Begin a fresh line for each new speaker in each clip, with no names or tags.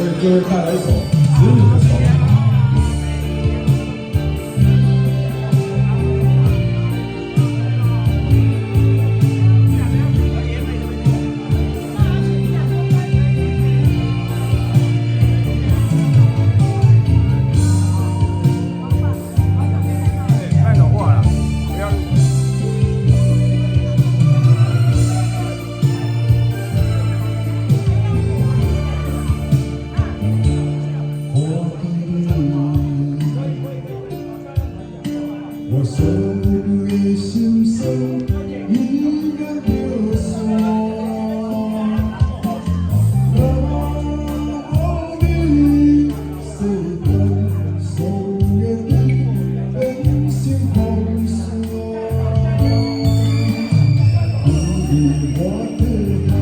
各位带来一首《子女的手》。我守护的心声，一个歌颂。让我的世界永远的温馨红色。你我的好，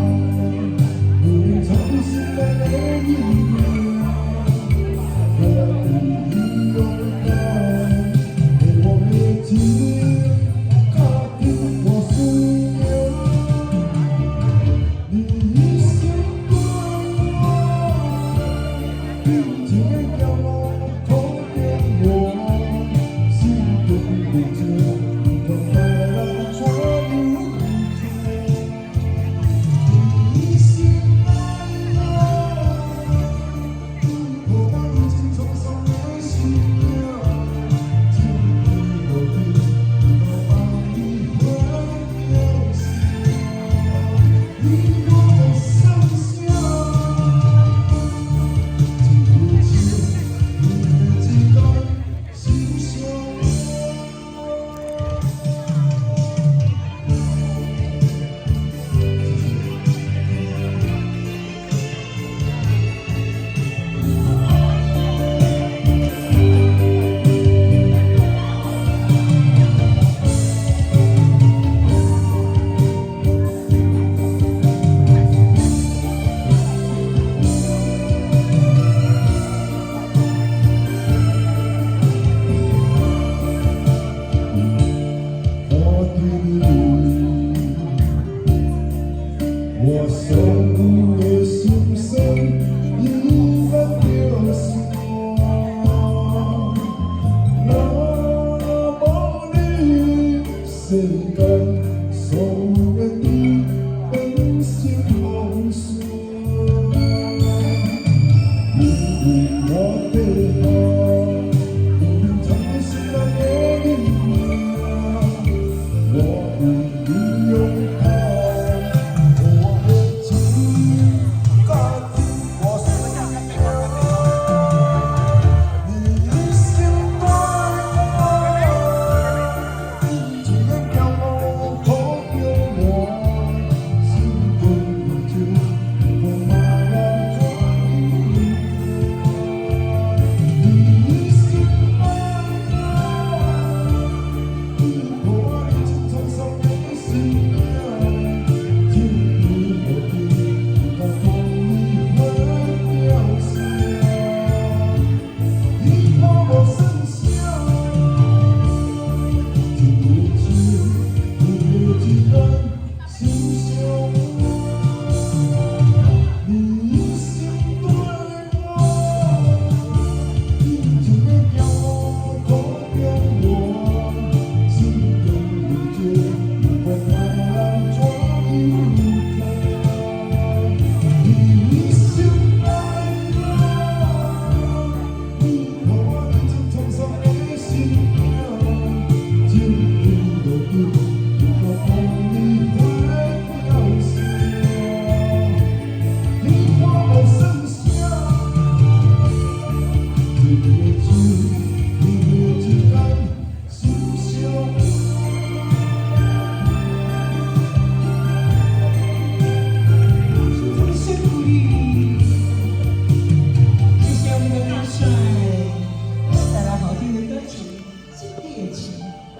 无论从现在的一年，我的拥抱。我的记忆，靠近我思念，你一生关我，并且让我痛遍我心中的结，都快乐穿入天。你醒来了，我把已经冲上了心了。我守护的心声，一般流行。那么你谁敢送给你温馨红色？你我的好。